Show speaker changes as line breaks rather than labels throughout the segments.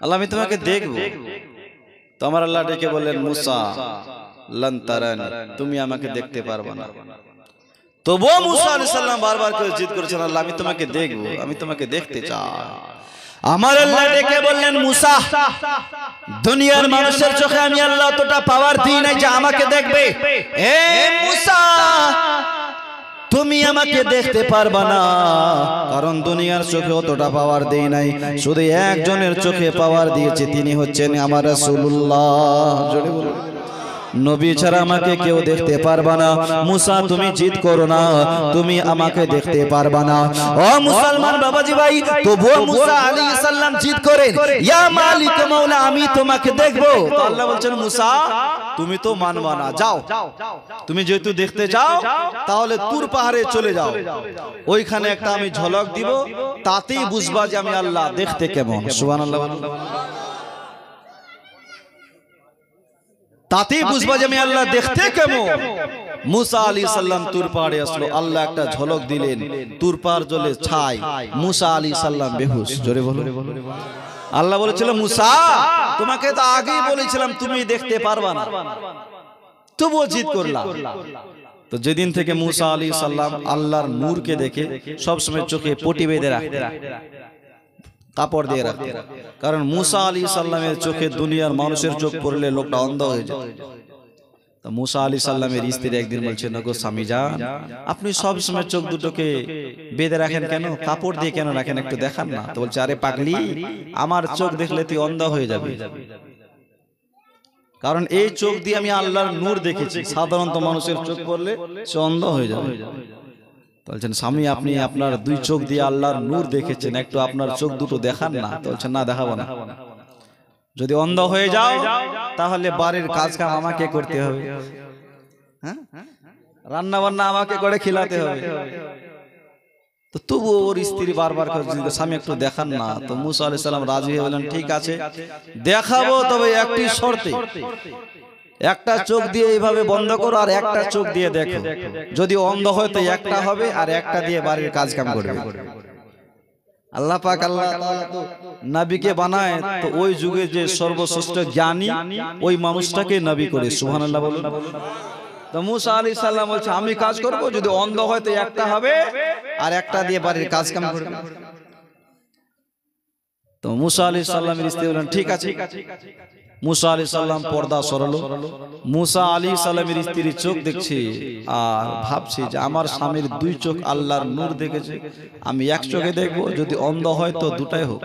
আল্লাহ আমি তোমাকে দেখবো। তো আমার আল্লাহ ডেকে বললেন মুসা লান তারানি, তুমি আমাকে দেখতে পারবে না। তবুও মুসা আলাইহিস সালাম বারবার করে জিদ করেছেন, আল্লাহ আমি তোমাকে দেখবো, আমি তোমাকে দেখতে চাই। আমার আল্লাহ ডেকে বললেন মুসা, দুনিয়ার মানুষের চোখে আমি আল্লাহ অতটা পাওয়ার দিই নাই যে আমাকে দেখবে। এ মুসা, তুমি আমাকে দেখতে পারবা না, কারণ দুনিয়ার চোখে অতটা পাওয়ার দেই নাই। শুধু একজনের চোখে পাওয়ার দিয়েছে, তিনি হচ্ছেন আমার রাসূলুল্লাহ। জোরে বলুন, নবী ছাড়া আমাকে কেউ দেখতে পারবা না। মুসা তুমি জিদ করো না, তুমি আমাকে দেখতে পারবা না। ও মুসলমান বাবাজি ভাই, তবুও মুসা আলাইহিস সালাম জিদ করেন, ইয়া মালিক মাওলা, আমি তোমাকে দেখবো। তো আল্লাহ বলছেন মুসা তুমি তো মানবা না, যাও, তুমি যেহেতু দেখতে চাও তাহলে তুর পাহাড়ে চলে যাও, ওইখানে একটা আমি ঝলক দিব, তাতেই বুঝবা যে আমি আল্লাহ দেখতে কেমন। সুবহানাল্লাহ, তাতেই বুঝবা যে আমি আল্লাহ দেখতে কেমন। মুসা আলাইহিস সালাম তুর পাহাড়ে আসলো, আল্লাহ একটা ঝলক দিলেন, তুর পাহাড় জ্বলে ছাই, মুসা আলাইহিস সালাম বেহুশ। জোরে বলো। আল্লাহ বলেছিল মুসা তোমাকে তো আগেই বলেছিলাম তুমি দেখতে পারবা না, তবুও জিদ করলা। তো যেদিন থেকে মুসা আলাইহিস সালাম আল্লাহর নূরকে দেখে সবসময় চোখে পটি বেঁধে রাখতেন, কাপড় দিয়ে রাখতেন, কারণ মুসা আলাইহিস সালামের চোখে দুনিয়ার মানুষের চোখ পড়লে লোকটা অন্ধ হয়ে যায়। তো মুসা আলাইহিস সালামের স্ত্রী একদিন বলছেন, গো স্বামী যান, আপনি সব সময় চোখ দুটোকে বেঁধে রাখেন কেন, কাপড় দিয়ে কেন রাখেন, একটু দেখান না। তো বলছে, আরে পাগলি, আমার চোখ দেখলে তুই অন্ধ হয়ে যাবে, কারণ এই চোখ দিয়ে আমি আল্লাহর নূর দেখেছি, সাধারণত মানুষের চোখ পড়লে সে অন্ধ হয়ে যাবে। বলছেন স্বামী আপনি আপনার দুই চোখ দিয়ে আল্লাহর নূর দেখেছেন, একটু আপনার চোখ দুটো দেখান না। তো বলছেন না, দেখাবো না, যদি অন্ধ হয়ে যাও তাহলে বাড়ির কাজ কাম আমাকে করতে হবে, হ্যাঁ, রান্না বান্না আমাকে করে খিলাতে হবে। তো তবু ওর স্ত্রী বারবার স্বামী একটু দেখান না। তো মুসা আলাইহিস সালাম রাজি হয়ে বললেন, ঠিক আছে দেখাবো, তবে একটি শর্তে, একটা চোখ দিয়ে এইভাবে বন্ধ করো আর একটা চোখ দিয়ে দেখো, যদি অন্ধ হয় তো একটা হবে আর একটা দিয়ে বাড়ির কাজ কাম করবে। আল্লাহ পাক আল্লাহ তাআলা তো নবীকে বানায়, তো ওই যুগে যে সর্বশ্রেষ্ঠ জ্ঞানী ওই মানুষটাকে নবী করে। সুবহানাল্লাহ বলুন। তো মুসা আলাইহিস সালাম বলছে আমি কাজ করব, যদি অন্ধ হয় তো একটা হবে আর একটা দিয়ে বাড়ির কাজ কাম করবে। তো মুসা আলাইহিস সালামের স্ত্রী বললেন ঠিক আছে। মুসা আলাইহিস সালাম পর্দা সরালো, মুসা আলাইহিস সালামের স্ত্রী চোখ দেখছে আর ভাবছে যে আমার স্বামীর দুই চোখ আল্লাহর নূর দেখেছে, আমি এক চোখে দেখবো, যদি অন্ধ হয় তো দুটাই হোক।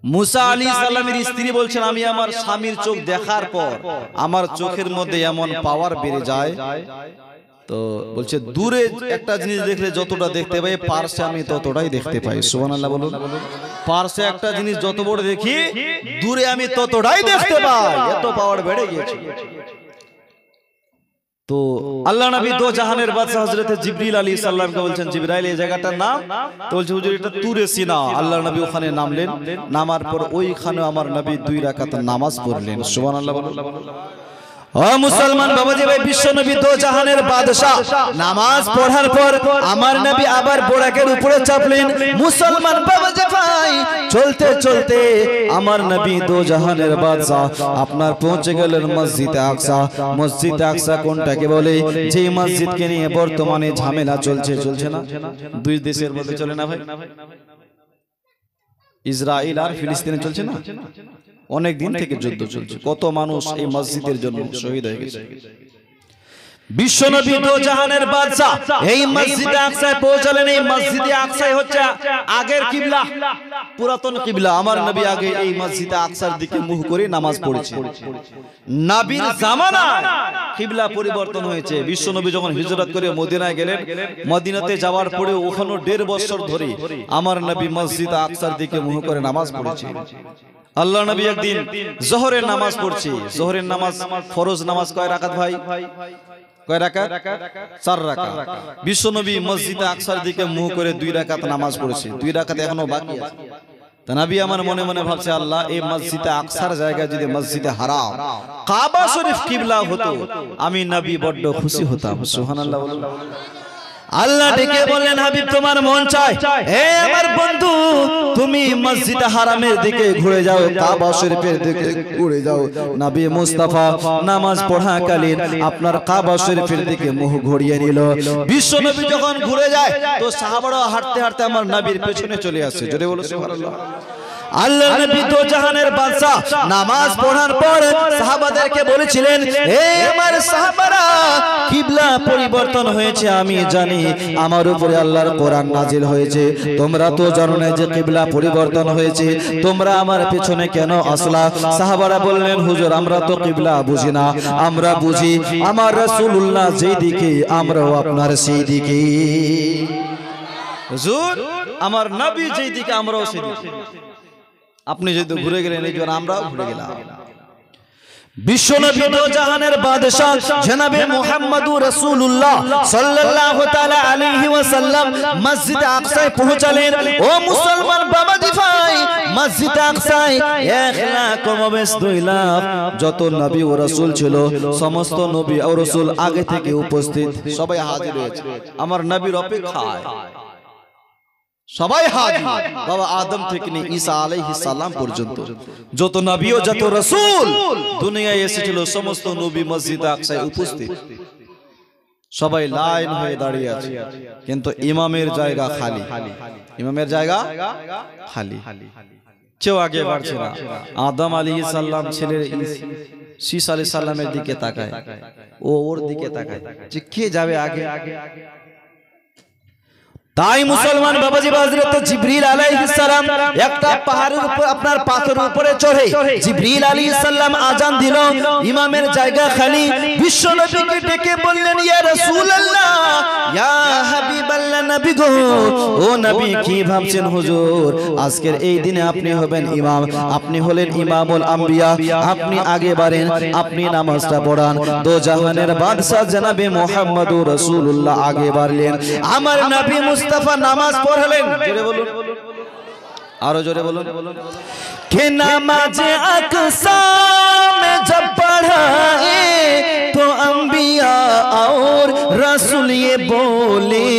মুসা আলাইহিস সালামের স্ত্রী বলছেন আমি আমার স্বামীর চোখ দেখার পর আমার চোখের মধ্যে এমন পাওয়ার বেড়ে যায়, তো বলছে দূরে একটা জিনিস দেখলে যতটা দেখতে পাই পার্শ্বে আমি ততটাই দেখতে পাই। সুবহানাল্লাহ বলুন। পার্শ্বে একটা জিনিস যত বড় দেখি দূরে আমি ততটাই দেখতে পাই, এত পাওয়ার বেড়ে গিয়েছে। তো আল্লাহ নবী দো জাহানের বাদশা হযরত জিবরিল আলাইহিস সালামকে বলছেন, জিবরাইল এই জায়গাটার নাম? তো বলছে হুজুর এটা তুরে সিনা। আল্লাহ নবী ওখানে নামলেন, নামার পর ওইখানে আমার নবী 2 রাকাত নামাজ পড়লেন। সুবহানাল্লাহ বলুন। ও মুসলমান বাবাজি ভাই, বিশ্ব নবী দো জাহানের বাদশা নামাজ পড়ার পর আমার নবী আবার বোরাকের উপরে চাপলেন। মুসলমান বাবাজি ভাই, চলতে চলতে আমার নবী দো জাহানের বাদশা আপনার পৌঁছে গেলেন মসজিদে আকসা। মসজিদে আকসা কোনটাকে বলে? যে মসজিদকে নিয়ে বর্তমানে ঝামেলা চলছে, চলছে না? দুই দেশের মধ্যে চলে না ভাই, ইসরায়েল আর ফিলিস্তিনে চলছে না? অনেক দিন থেকে যুদ্ধ চলছে, কত মানুষ এই মসজিদের জন্য শহীদ হয়ে গেছে। বিশ্বনবী দো জাহানের বাদশা এই মসজিদে আকসায় পৌঁছালেন। এই মসজিদে আকসাই হচ্ছে আগের কিবলা, পুরাতন কিবলা। আমার নবী আগে এই মসজিদে আকসার দিকে মুখ করে নামাজ পড়েছে। নবীর জামানায় কিবলা পরিবর্তন হয়েছে। বিশ্বনবী যখন হিজরত করে মদিনায় গেলেন, মদিনাতে যাওয়ার পরে ওখানে 1.5 বছর ধরে আমার নবী মসজিদে আকসার দিকে মুখ করে নামাজ পড়েছে। আল্লাহ নবী একদিন জোহরের নামাজ পড়ছে। জোহরের নামাজ ফরজ নামাজ কয় রাকাত ভাই? কয় রাকাত? 4 রাকাত। বিশ্বনবী মসজিদে আকসার দিকে মুখ করে 2 রাকাত নামাজ পড়েছে। 2 রাকাত এখনো বাকি আছে। তো নবী আমার মনে মনে ভাবছে, আল্লাহ এই মসজিদে আকসার জায়গা যদি মসজিদে হারাম কাবা শরীফ কিবলা হতো, আমি নবী বড় খুশি হতাম। সুবহানাল্লাহ বলুন। আল্লাহ ডেকে বললেন হাবিব তোমার মন চায়, হে আমার বন্ধু তুমি মসজিদে হারামের দিকে ঘুরে যাও, কাবা শরীফের দিকে ঘুরে যাও। নবী মুস্তাফা নামাজ পড়াকালীন আপনার কাবা শরীফের দিকে মুখ ঘুরিয়ে নিল। বিশ্ব নবী যখন ঘুরে যায় তো সাহাবারা হাঁটতে হাঁটতে আমার নবীর পেছনে চলে আসে। জোরে বলো সুবহানাল্লাহ। আল্লাহ নবী দো জাহানের বাদশা নামাজ পড়ার পর সাহাবাদেরকে বলেছিলেন, হে আমার সাহাবারা কিবলা পরিবর্তন হয়েছে আমি জানি, আমার উপরে আল্লাহর কোরআন নাজিল হয়েছে, তোমরা তো জানো না যে কিবলা পরিবর্তন হয়েছে, তোমরা আমার পেছনে কেন আসলা? সাহাবারা বললেন, হুজুর আমরা তো কিবলা বুঝি না, আমরা বুঝি আমার রাসূলুল্লাহ যেই দিকে আমরাও আপনার সেই দিকে। হুজুর আমার নবী যেই দিকে আমরাও সেই দিকে। আপনি যদি ঘুরে গেলেন এই জন্য আমরাও ঘুরে গেলাম। বিশ্বনবী দো জাহানের বাদশা জনাবে মুহাম্মদুর রাসূলুল্লাহ সাল্লাল্লাহু তাআলা আলাইহি ওয়াসাল্লাম মসজিদে আকসায় পৌঁছালেন। ও মুসলমান বাবাজি ভাই, মসজিদে আকসায় 1,2,00,000 যত নবী ও রাসূল ছিল সমস্ত নবী ও রাসূল আগে থেকে উপস্থিত, সবাই হাজির হয়েছে আমার নবীর অপেক্ষায়। সবাই হাজির, বাবা আদম থেকে নিয়ে ঈসা আলাইহিস সালাম পর্যন্ত যত নবী ও যত রাসূল দুনিয়ায় এসেছিল সমস্ত নবী মসজিদে আকসায় উপস্থিত। সবাই লাইন হয়ে দাঁড়িয়ে আছে, কিন্তু ইমামের জায়গা খালি। ইমামের জায়গা খালি, কেউ আগে বাড়ছে না। আদম আলাইহিস সালাম ছেলের ঈসা আলাইহিস সালামের দিকে তাকায়, ও ওর দিকে তাকায় যে কে যাবে আগে। তাই মুসলমান বাবাজি হযরত জিবরিল আলাইহিস সালাম একটা পাহাড়ের উপর আপনার পাথরের উপরে চড়ে জিবরিল আলাইহিস সালাম আজান দিল, ইমামের জায়গা খালি। বিশ্ব নবীকে ডেকে বললেন, ইয়া রাসূলুল্লাহ ইয়া হাবিবাল্লাহ নবী গো, ও নবী কি ভাবছেন হুজুর আজকের এই দিনে আপনি হবেন ইমাম, আপনি হলেন ইমামুল আম্বিয়া, আপনি আগে বাড়েন, আপনি নামাজটা পড়ান। দো জাহানের বাদশা জনাবে মুহাম্মদুর রাসূলুল্লাহ আগে বাড়লেন, আমার নবী মুস্তাফা নামাজ পড়লেন। জোরে বলুন, আরো জোরে বলুন। কে নামাজে আকসা মে জব পড়ায়ে তো अंबिया और रसूल ये बोले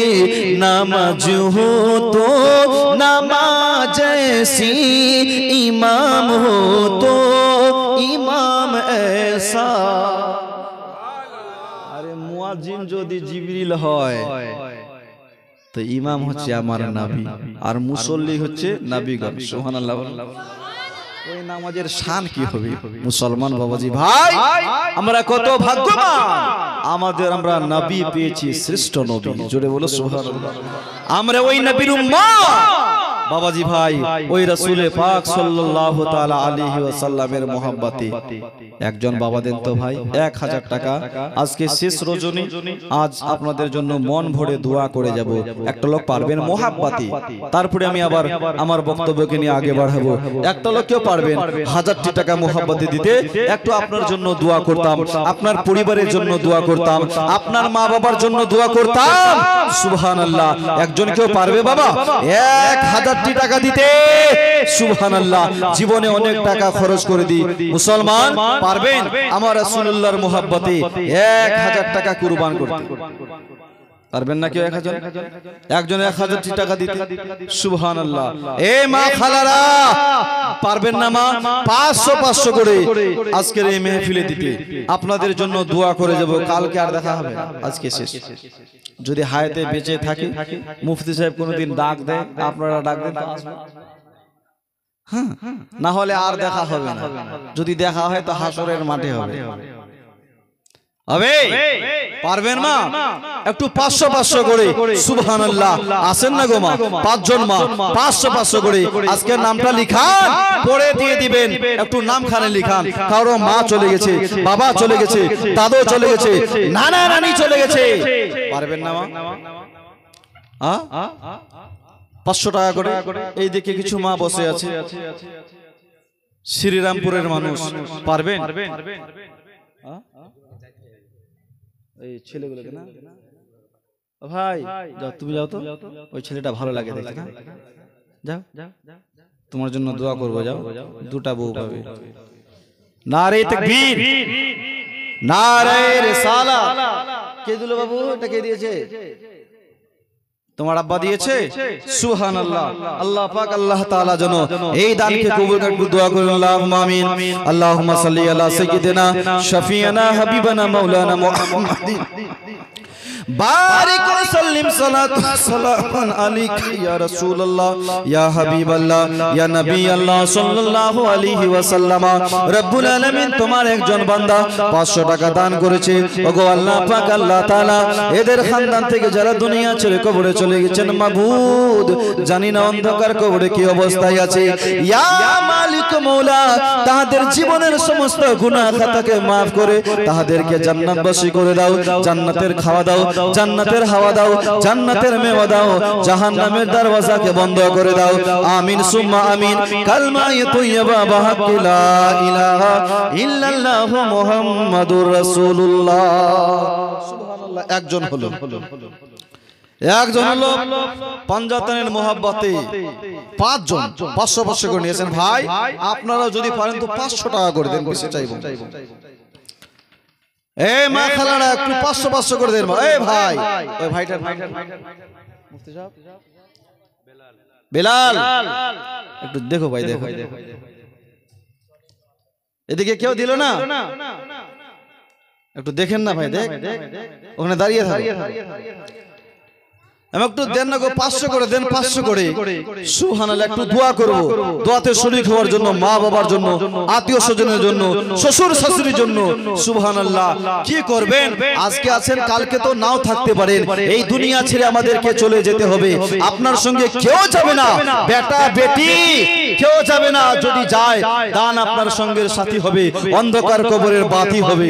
नमाज हो तो नमाज ऐसी, इमाम हो तो इमाम ऐसा। अरे मुआज्जिन যদি জিবরিল হয় তো ইমাম হচ্ছে আমার নবী আর মুসল্লি হচ্ছে নবীগণ। সুবহানাল্লাহ। ওই নামাজের শান কি হবে মুসলমান বাবাজি ভাই, আমরা কত ভাগ্যবান, আমরা নবী পেয়েছি, শ্রেষ্ঠ নবী। জোরে বলো সুবহানাল্লাহ। আমরা ওই নবীর উম্মত বাবাজি ভাই, ওই রাসূলে পাক সাল্লাল্লাহু তাআলা আলাইহি ওয়াসাল্লামের মহব্বতে একজন বাবা দেন তো ভাই 1000 টাকা। আজকে শেষ রজনী, আজ আপনাদের জন্য মন ভরে দোয়া করে যাব। একটা লোক পারবেন মহব্বতে, তারপরে আমি আবার আমার বক্তব্যকে নিয়ে আগে বাড়াবো। একটা লোক কেউ পারবেন 1000টি টাকা মহব্বতে দিতে, একটু আপনার জন্য দোয়া করতাম, আপনার পরিবারের জন্য দোয়া করতাম, আপনার মা বাবার জন্য দোয়া করতাম। সুবহানাল্লাহ। একজন কেউ পারবে বাবা 1000টি টাকা দিতে? সুবহানাল্লাহ। জীবনে অনেক টাকা খরচ করে দিই, মুসলমান পারবেন আমার রাসূলুল্লাহর মহব্বতে 1000 টাকা কুরবান করতে? পারবেন না কেউ? 1000 একজন 1000টি টাকা দিতে? সুবহানাল্লাহ। এ মা খালারা পারবেন না মা 500 করে আজকের এই মেহফিলে দিতে? আপনাদের জন্য দোয়া করে যাব, কালকে আর দেখা হবে না, আজকে শেষ। যদি হায়াতে বেঁচে থাকি, মুফতি সাহেব কোনোদিন ডাক দেয়, আপনারা ডাক দেন তো আসবো, হ্যাঁ, না হলে আর দেখা হবে না। যদি দেখা হয় তো হাসরের মাঠে হবে। পারবেন মা? একটু 500 করে সুবহানাল্লাহ। আসেন না গো মা, 5 জন মা 500 করে আজকের নামটা লিখান, পড়ে দিয়ে দিবেন। একটু নামখানে লিখান। কারো মা চলে গেছে, বাবা চলে গেছে, দাদু চলে গেছে, নানা নানি চলে গেছে। পারবেন না মা? 500 টাকা করে। এই দিকে কিছু মা বসে আছে, শ্রীরামপুরের মানুষ। পারবেন? এই ছেলেগুলোকে না ভাই, যাও তুমি যাও তো, ওই ছেলেটা ভালো লাগে দেখে না, যাও, তোমার জন্য দোয়া করবো, যাও, 2টা বউ পাবে। নারে তাকবীর, নারে রিসালাত। কে দিল বাবু? এটা কে দিয়েছে? তোমার আব্বা দিয়েছে? সুবহানাল্লাহ। আল্লাহ পাক আল্লাহ তাআলা যেন এই দানকে কবুল করে, দোয়া করুন আল্লাহুম্মা আমিন। আল্লাহুম্মা সাল্লি আলা সাইয়্যিদিনা শাফিয়ানা হাবিবানা মাওলানা মুহাম্মাদিন বারিক ওয়া সাল্লিম সালাতান আলাইকা ইয়া রাসূলুল্লাহ ইয়া হাবিবাল্লাহ ইয়া নবী আল্লাহ সাল্লাল্লাহু আলাইহি ওয়াসাল্লাম। রব্বুল আলামিন তোমার একজন বান্দা 500 টাকা দান করেছে। ওগো আল্লাহ পাক আল্লাহ তাআলা এদের খানদান থেকে যারা দুনিয়া ছেড়ে কবরে চলে গেছেন মাবুদ, জানি না অন্ধকার কবরে কি অবস্থায় আছে। ইয়া মালিক মওলা, তাদের জীবনের সমস্ত গুনাহ খাতাকে maaf করে তাদেরকে জান্নাতবাসী করে দাও, জান্নাতের খাওয়া দাও, জান্নাতের হাওয়া দাও, জান্নাতের মেওয়া দাও, জাহান্নামের দরওয়াজাকে বন্ধ করে দাও। আমিন সুম্মা আমিন। কালমায়ে তাইয়্যিবা বাহাক্কি লা ইলাহা ইল্লাল্লাহ মুহাম্মাদুর রাসূলুল্লাহ। সুবহানাল্লাহ। একজন হলো পাঞ্জাতনের মোহাব্বতে 5 জন 500 করে নিয়েছেন। ভাই আপনারা যদি পারেন তো 500 টাকা করে দেন, বেশি চাইবো। এ মা খালারা একটু 500 করে দেন। এ ভাই, ওই ভাইটার মুফতি সাহেব বেলাল একটু দেখো ভাই, দেখো এদিকে কেউ দিল না, একটু দেখেন না ভাই, দেখ ওখানে দাঁড়িয়ে থাকে। একটু দেন না গো, 500 করে দেন, 500 করে। সুবহানাল্লাহ। একটু দোয়া করব, দোয়াতে শরীক হওয়ার জন্য, মা বাবার জন্য, আত্মীয় স্বজনের জন্য, শ্বশুর শাশুড়ির জন্য। সুবহানাল্লাহ। কি করবেন, আজকে আছেন কালকে তো নাও থাকতে পারেন। এই দুনিয়া ছেড়ে আমাদেরকে চলে যেতে হবে। আপনার সঙ্গে কেউ যাবে না, বেটা বেটি কেউ যাবে না। যদি যায় দান আপনার সঙ্গের সাথী হবে, অন্ধকার কবরের বাতি হবে।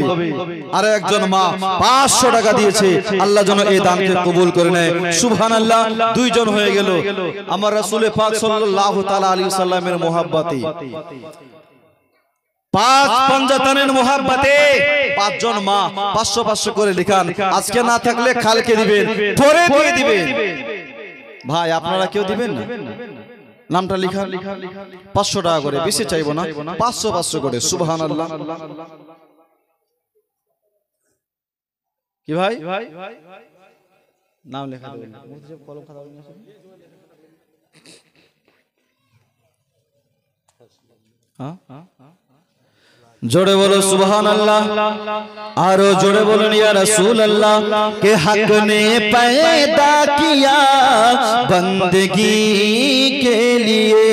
আর একজন মা 500 টাকা দিয়েছে, আল্লাহ যেন এই দানকে কবুল করে নেয়। সুবহানাল্লাহ। 2 জন হয়ে গেল। আমার রাসূল পাক সাল্লাল্লাহু তাআলা আলাইহি সাল্লামের মোহাব্বতে, 5 পাঞ্জাতনের মোহাব্বতে 5 জন মা 500 করে লিখান। আজকে না থাকলে কালকে দিবেন, পরে দিয়ে দিবেন। ভাই আপনারা কেউ দিবেন না? নামটা লিখান, 500 টাকা করে, বেশি চাইবো না, 500 করে। সুবহানাল্লাহ। কি ভাই নাম লেখা দেবেন, কলম খাতা जोड़े बोलो सुभान अल्लाह, आरो जोड़े बोलो या रसूल अल्लाह। के हक ने पैदा किया बंदगी के लिए,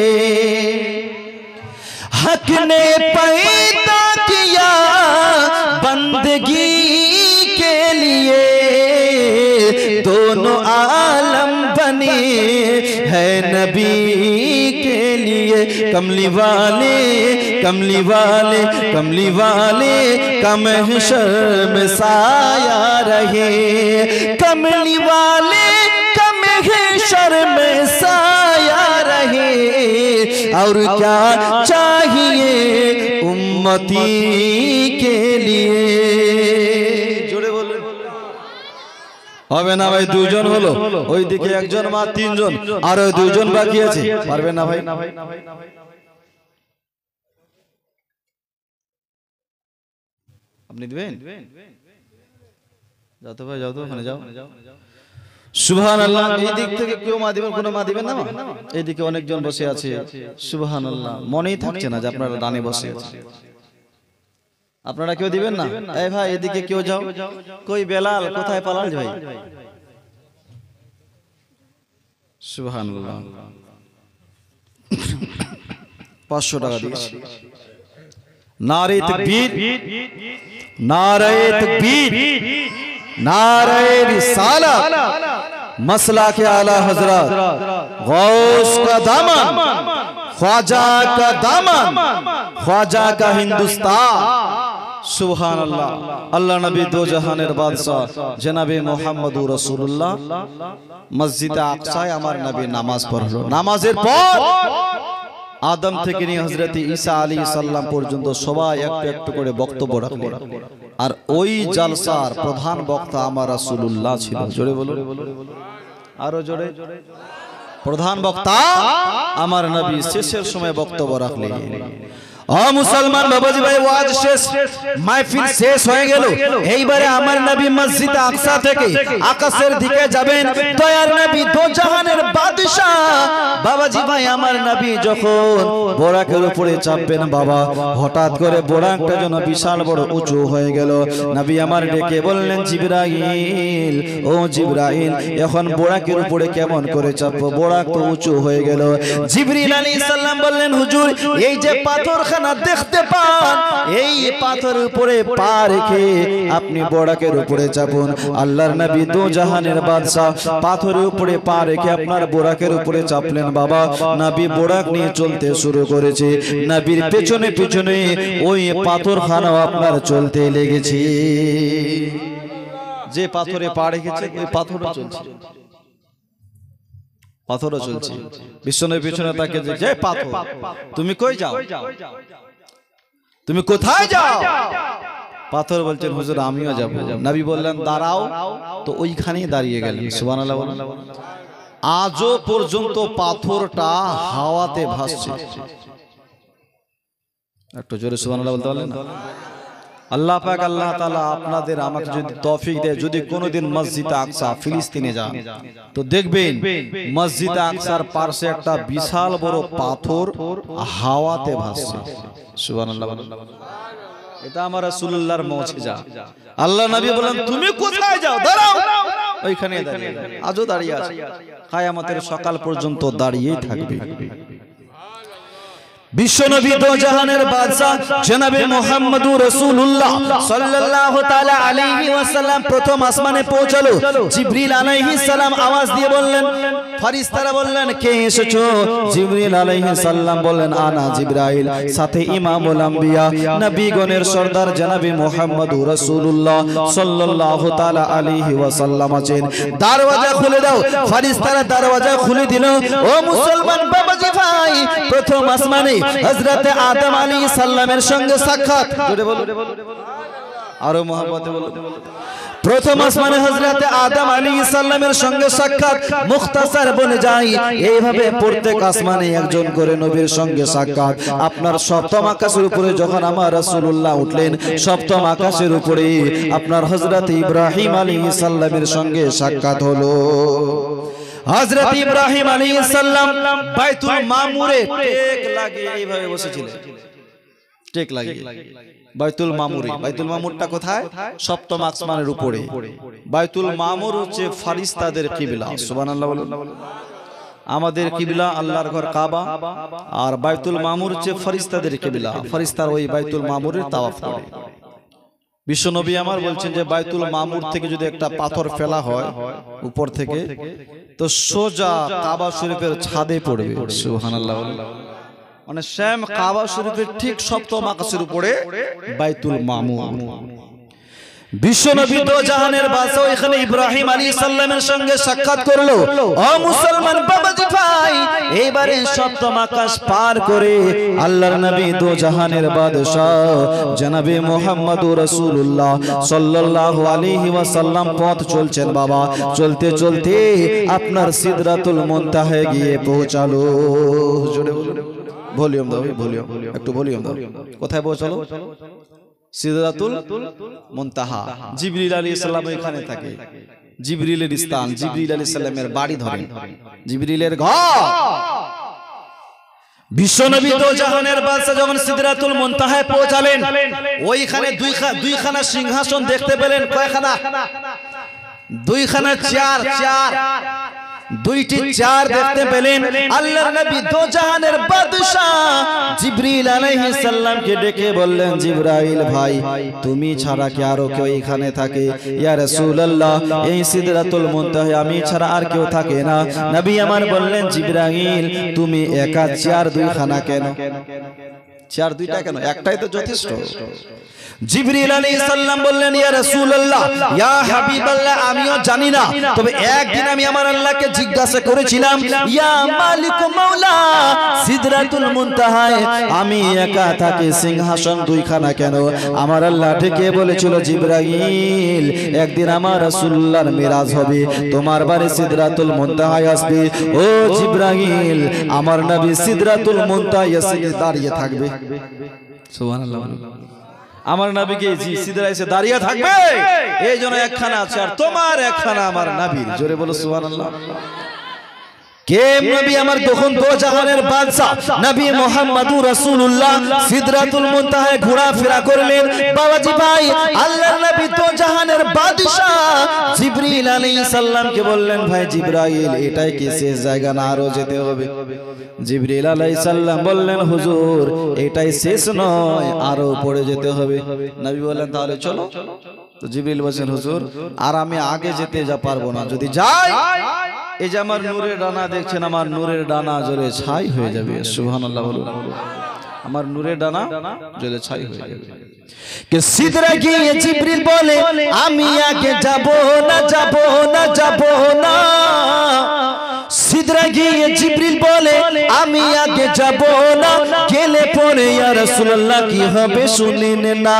हक ने पैदा किया बंदगी के लिए, दोनों आलम बने है नबी के लिए। कमली वाले कमली वाले कमली वाले का महशर में साया रहे, कमली वाले का महशर में साया रहे। और क्या चाहिए उम्मती के लिए। जोड़े बोलो হবে না ভাই। 2 জন হলো, ওই দিকে একজন মা, 3 জন, আর ওই 2 জন বাকি আছে। পারবে না ভাই? আপনি দিবেন? যাও তো ভাই, যাও তো, ওখানে যাও। সুবহানাল্লাহ। এই দিক থেকে কেউ মা দিবেন? কোনো মা দিবেন না? এইদিকে অনেকজন বসে আছে। সুবহানাল্লাহ। মনেই থাকছে না যে আপনারা ডানে বসে আছে। আপনারা কেউ দিবেন না? এই ভাই এদিকে কেউ যাও। কই বেলাল কোথায় পালাল ভাই? সুবহানাল্লাহ। 500 টাকা দিয়েছি। नारे तकबीर, नारे तकबीर, नारे रिसालत, मसला के आला हजरत, गौस का दामन, ख्वाजा का दामन, ख्वाजा का हिंदुस्तान। सुभान अल्लाह। अल्लाह नबी दो जहानेर बादशाह जनाबे मुहम्मदुर रसूलुल्लाह मस्जिद আকসায় আমার নবী নামাজ পড়লো। নামাজের পর আদম থেকে নিয়ে হযরত ঈসা আলাইহিস সালাম পর্যন্ত সবাই একটু একটু করে বক্তব্য রাখলেন। আর ওই জালসার প্রধান বক্তা আমার রাসূলুল্লাহ ছিল। জোরে বলুন, আরো জোরে। প্রধান বক্তা আমার নবী শেষের সময় বক্তব্য রাখলেন। ও মুসলমান বাবাজি ভাই, ওয়াজ শেষ, মাহফিল শেষ হয়ে গেল। এইবারে আমার নবী মসজিদ আকসা থেকে আকাশের দিকে যাবেন। দয়ার নবী দো জাহানের বাদশা বাবাজি ভাই, আমার নবী যখন বোরাকের উপরে চাপবেন বাবা, হঠাৎ করে বোরাকটা যেন বিশাল বড় উঁচু হয়ে গেল। নবী আমার ডেকে বললেন, জিবরাইল, ও জিবরাইল, এখন বোরাকের উপরে কেমন করে চাপবো? বোরাক তো উঁচু হয়ে গেল। জিবরিল আলাইহিস সালাম বললেন, হুজুর, এই যে পাথরখানা দেখতে পান, এই পাথরের উপরে পা রেখে আপনি বোরাকের উপরে চাপুন। আল্লাহর নবী দো জাহানের বাদশা পাথরের উপরে পা রেখে আপনার বোরাকের উপরে চাপলেন বাবা। নবী বোরাক নিয়ে চলতে শুরু করেছে। নবীর পেছনে পেছনে ওই পাথরখানাও আপনার চলতে লেগেছে। যে পাথরে পা রেখেছে ওই পাথরও চলছে, পাথরও চলছে। বিশ্বনবীর পেছনে তাকে যে পাথর, তুমি কই যাও, তুমি কোথায় যাও? পাথর বলছেন, হুজুর আমিও যাব। নবী বললেন, দাঁড়াও। তো ওইখানেই দাঁড়িয়ে গেলেন। সুবহানাল্লাহ। আজও পর্যন্ত পাথরটা হাওয়াতে ভাসছে। একটু জোরে সুবহানাল্লাহ বলতে পারলেন না? আল্লাহ পাক, আল্লাহ তাআলা আপনাদের আমাকে যদি তৌফিক দেয়, যদি কোনোদিন মসজিদ আকসা ফিলিস্তিনে যান তো দেখবেন মসজিদ আকসার পাশে একটা বিশাল বড় পাথর হাওয়াতে ভাসছে। সুবহানাল্লাহ। এটা আমার রাসূলুল্লাহর মুজিজা। আল্লাহ নবী বলেন, তুমি কোথায় যাও? দাঁড়াও। ওইখানে দাঁড়িয়ে, আজও দাঁড়িয়ে আছে, কিয়ামতের সকাল পর্যন্ত দাঁড়িয়েই থাকবে। বিশ্বনবী দো জাহানের বাদশা জনাবে মুহাম্মদুর রাসূলুল্লাহ সাল্লাল্লাহু তাআলা আলাইহি ওয়াসাল্লাম প্রথম আসমানে পৌঁছালো। জিবরিল আলাইহিস সালাম আওয়াজ দিয়ে বললেন, ফেরেশতারা বললেন, কে এসেছো? জিবরিল আলাইহিস সালাম বললেন, আনা জিবরাইল। সাথে ইমামুল আম্বিয়া নবীগণের সরদার জনাবে মুহাম্মদুর রাসূলুল্লাহ সাল্লাল্লাহু তাআলা আলাইহি ওয়াসাল্লাম আছেন। দরওয়াজা খুলে দাও। ফেরেশতারা দরওয়াজা খুলে দিল। ও মুসলমান বাবাজি ভাই, প্রথম আসমানে হযরত আদম আলাইহিস সালামের সঙ্গে সাক্ষাৎ। জোরে বলো, আরো মহব্বতে বলো। প্রথম আসমানে হযরত আদম আলাইহিস সালামের সঙ্গে সাক্ষাৎ। মুখতাসার বলে যাই, এইভাবে প্রত্যেক আসমানে একজন করে নবীর সঙ্গে সাক্ষাৎ। আপনার সপ্তম আকাশের উপরে যখন আমার রাসূলুল্লাহ উঠলেন, সপ্তম আকাশের উপরে আপনার হযরত ইব্রাহিম আলাইহিস সালামের সঙ্গে সাক্ষাৎ হলো। হযরত ইব্রাহিম আলাইহিস সালাম বাইতুল মামুরে টেক লাগিয়ে এইভাবে বসেছিলেন। টেক লাগিয়ে বাইতুল মামুরে। বাইতুল মামুরটা কোথায়? সপ্তম আসমানের উপরে। বাইতুল মামুর হচ্ছে ফেরেশতাদের কিবলা। সুবহানাল্লাহ বলুন। আমাদের কিবলা আল্লাহর ঘর কাবা, আর বাইতুল মামুর হচ্ছে ফেরেশতাদের কিবলা। ফেরেশতারা ওই বাইতুল মামুরের তাওয়াফ করে। বিশ্বনবী আমার বলছেন যে বাইতুল মামুর থেকে যদি একটা পাথর ফেলা হয় উপর থেকে, তো সোজা কাবা শরীফের ছাদে পড়বে। সুবহানাল্লাহ। মানে সেম কাবা শরীফের ঠিক সপ্তম আকাশের উপরে বাইতুল মামুর। বিশ্বনবী দো জাহানের বাদশা এখানে ইব্রাহিম আলাইহিস সালামের সঙ্গে সাক্ষাৎ করলো। ও মুসলমান বাবাজি ভাই, এইবারে সপ্তম আকাশ পার করে আল্লাহর নবী দো জাহানের বাদশা জনাবে মুহাম্মদুর রাসূলুল্লাহ সাল্লাল্লাহু আলাইহি ওয়াসাল্লাম পথ চলছেন বাবা। চলতে চলতে আপনার সিদরাতুল মুনতাহায় গিয়ে পৌঁছালো। জোরে বলুন। ভলিউম দাও, ভলিউম একটু ভলিউম দাও। কোথায় পৌঁছালো? সিদরাতুল মুনতাহা। জিবরিল আলাইহিস সালাম এখানে থাকে। জিবরিলের স্থান, জিবরিল আলাইহিস সালামের বাড়ি ধরেন, জিবরিলের ঘর। বিশ্বনবী দো জাহানের বাদশা যখন সিদরাতুল মুনতাহায় পৌঁছালেন, ওইখানে দুইখানা সিংহাসন দেখতে পেলেন। কয়খানা? দুইখানা চেয়ার। দুইটি চেয়ার দেখতে পেলেন। আল্লাহর নবী দো জাহানের বাদশা জিবরিল আলাইহিস সালামকে ডেকে বললেন, জিবরাইল ভাই, তুমি ছাড়া কি আরো কেউ এখানে থাকে? ইয়া রাসূলুল্লাহ, এই সিদরাতুল মুনতাহা আমি ছাড়া আর কেউ থাকে না। নবী আমার বললেন, জিবরাইল, তুমি একা চেয়ার দুইখানা কেন? চেয়ার দুইটা কেন? একটাই তো যথেষ্ট। জিবরিল আলাইহিস সালাম বললেন, ইয়া রাসূলুল্লাহ, ইয়া হাবিবাল্লাহ, আমিও জানি না, তবে একদিন আমি আমার আল্লাহকে জিজ্ঞাসা করেছিলাম, ইয়া মালিক মাওলা, সিদরাতুল মুনতাহায় আমি একা থাকি, সিংহাসন দুইখানা কেন? আমার আল্লাহ ডেকে বলেছিল, জিবরাইল, একদিন আমার রাসূলুল্লাহর মিরাজ হবে, তোমার বাড়ি সিদরাতুল মুনতাহায় আসবে। ও জিবরাইল, আমার নবী সিদরাতুল মুনতাহায় এসে দাঁড়িয়ে থাকবে। সুবহানাল্লাহ। আমার নবীকে জি সিদরায় এসে দাঁড়িয়ে থাকবে, এই জন্য একখানা আছে, আর তোমার একখানা আমার নবীর। জোরে বলো সুবহানাল্লাহ। কে নবী আমার? তখন দো জাহানের বাদশা নবী মুহাম্মদুর রাসূলুল্লাহ সিদরাতুল মুনতাহায় ঘোরাফেরা করলেন। বাবাজি ভাই, আল্লাহর নবী দো জাহানের বাদশা জিবরিল আলাইহিস সালামকে বললেন, ভাই জিবরাইল, এটাই কি শেষ জায়গা না, আরো যেতে হবে? জিবরিল আলাইহিস সালাম বললেন, হুজুর এটাই শেষ নয়, আরো পড়ে যেতে হবে। নবী বললেন, তাহলে চলো। তো জিবরিল বলেন, হুজুর আর আমি আগে যেতে পারবো না, যদি যাই এই যে আমার নূরের ডানা দেখছেন, আমার নূরের ডানা জ্বলে ছাই হয়ে যাবে। সুবহানাল্লাহ বলুন। আমার নূরের ডানা জ্বলে ছাই হয়ে যাবে। কে সিদরা গিয়ে জিবরিল বলে, আমি আগে যাব না, যাব না, যাব না। সিদরা গিয়ে জিবরিল বলে, আমি আগে যাব না, গেলে পরে ইয়া রাসূলুল্লাহ কি হবে শুনেন না।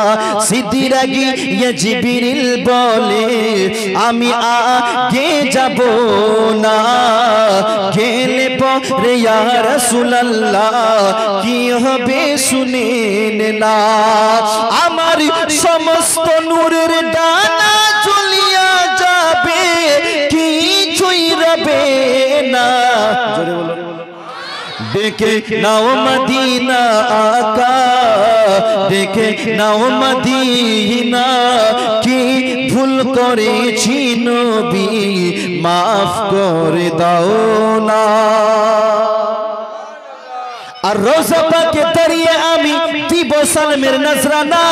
সিদরা গিয়ে জিবরিল বলে, আমি আগে যাব না, গেলে পরে ইয়া রাসূলুল্লাহ কি হবে শুনেন না। আমার সমস্ত নূরের ডানা জ্বলিয়া যাবে, কিছুই রবে না। জোরে বলো। দেখে নাও মদিনা আকা, দেখে নাও মদিনা, কি ভুল করেছি নবী, মাফ করে দাও না। আর রোজা পাকে দাঁড়িয়ে আমি দিব সালামের নজরানা,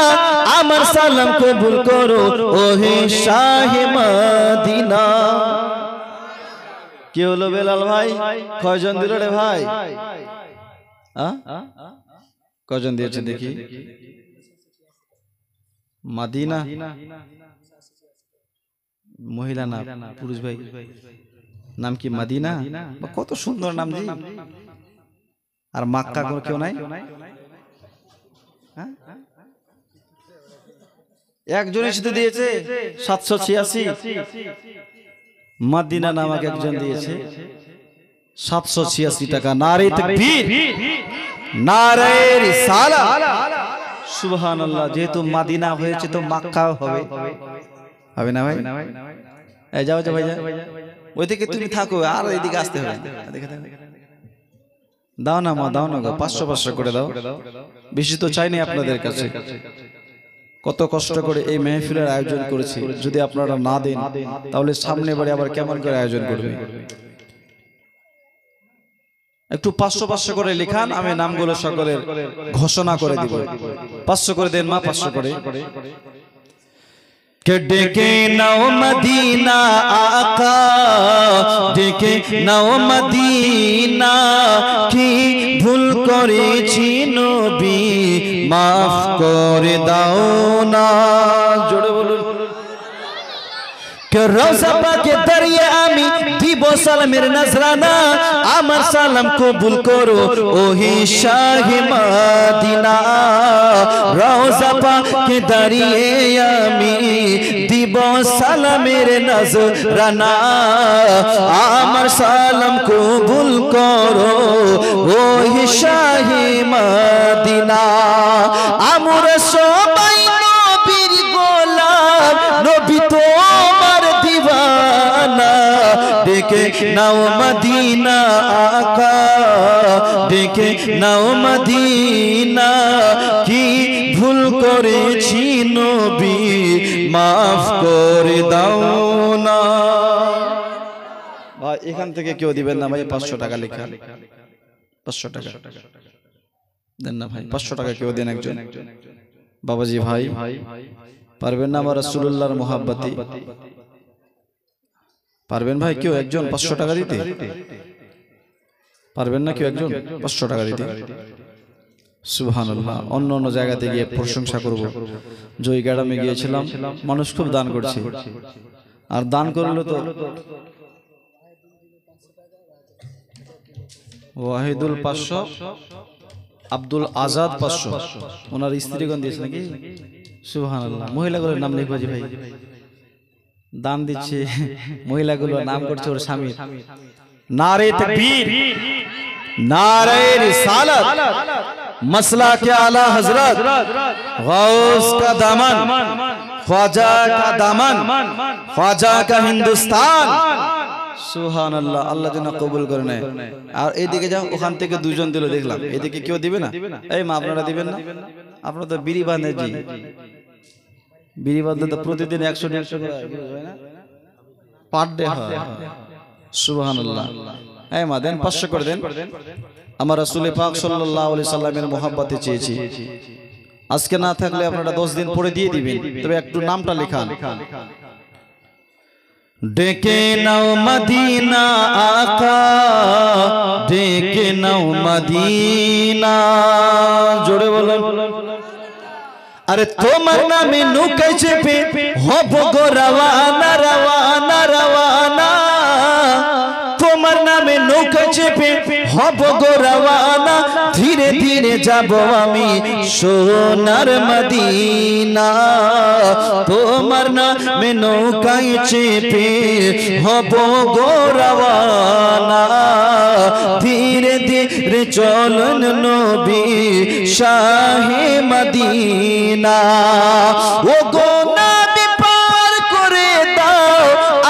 আমার সালাম কবুল করো ওহে শাহে মদিনা। কি হলো বেলাল ভাই, কয়জন দিল রে ভাই? কয়জন দিয়েছে দেখি? মদিনা মহিলা না পুরুষ ভাই? নাম কি মদিনা? কত সুন্দর নাম জি। আর মক্কা করে কেউ নাই? একজনের সাথে দিয়েছে 786। মদিনা নামক একজন দিয়েছে 786 টাকা। নারে তাকবীর, নারে রিসালাত, সুবহানাল্লাহ। যেহেতু মদিনা হয়েছে তো মক্কাও হবে, হবে না ভাই? এই যাও যাও ভাই, ওই দিকে তুমি থাকো, আর এইদিকে আসতে হবে। দাও না মা, দাও না গো, 500 করে দাও, বেশি তো চাইনি আপনাদের কাছে। কত কষ্ট করে এই মেহফিলের আয়োজন করেছি, যদি আপনারা না দেন তাহলে সামনে বারে আবার কেমন করে আয়োজন করবে? একটু 500 করে লেখান, আমি নামগুলো সকলের ঘোষণা করে দিব। 500 করে দেন মা, 500 করে। ডেকে নাও মদিনা আকা, ডেকে নাও মদিনা, কি ভুল করেছি নবী, মাফ করে দাও না। জোরে বলুন। রোজা পাকে দাঁড়িয়ে আমি দিব সালামের নজরানা, আমার সালাম কবুল করো ওহে শাহে মদিনা। রোজা পাকে দাঁড়িয়ে আমি দিব সালামের নজরানা, আমার সালাম কবুল করো ওহে শাহে মদিনা। আমরা সবাই নবীর গোলাম, নবী তো দেখে নাও মদিনা আকা, দেখে নাও মদিনা, কি ভুল করেছি নবী, মাফ করে দাও না। ভাই এখান থেকে কেউ দিবেন না ভাই? 500 টাকা লেখা, 500 টাকা দেন না ভাই, 500 টাকা কেউ দেন একজন। বাবাজি ভাই পারবেন না আমার রাসূলুল্লাহর মোহাব্বতে? পারবেন ভাই কেউ একজন 500 টাকা দিতে? পারবেন না কেউ একজন 500 টাকা দিতে? সুবহানাল্লাহ। অন্য অন্য জায়গাতে গিয়ে প্রশংসা করব। জয় গ্রামে গিয়েছিলাম, মানুষ খুব দান করছে, আর দান করলো তো ওয়াহিদুল 500, আব্দুল আজাদ 500, ওনার স্ত্রীগণ দিয়েছে নাকি? সুবহানাল্লাহ। মহিলাগুলোর নাম নেই বাজি ভাই, দান দিচ্ছে, মহিলাগুলোর নাম করছে ওর স্বামী। নারে তাকবীর, নারে রিসালাত, मसला के आला हजरत गौस का दामन, ख्वाजा का दामन, ख्वाजा का हिंदुस्तान। সুবহান আল্লাহ, আল্লাহ যেন কবুল করে নেয়। আর এইদিকে যাও, ওখান থেকে দুজন দিল দেখলাম, এদিকে কেউ দিবে না? এই মা আপনারা দিবেন না? আপনারা তো বিড়ি বাঁধে, জি বিড়ি বাঁধলে তো প্রতিদিন 100-150 করে হয় না, পার ডে হয়। সুবহান আল্লাহ। এই মা দেন, 500 করে দেন। আমার রাসূল পাক সাল্লাল্লাহু আলাইহি সাল্লামের মহব্বতে চেয়েছি। আজকে না থাকলে আপনারা 10 দিন পরে দিয়ে দিবেন, তবে একটু নামটা লেখান। ডেকে নাও মদিনা আকা, ডেকে নাও মদিনা, জোরে বলুন। আরে তোমার নামে নৌকায় চেপে হব গো রওয়ানা, রওয়ানা, রওয়ানা। তোমার নামে নৌকায় চেপে হব গো রওয়ানা, ধীরে ধীরে যাব আমি সোনার মদিনা। তোমার নামে নৌকায় চেপে হব গো রওয়ানা, ধীরে ধীরে চলুন নবী শাহে মদিনা। ও গো নবী পার করে দাও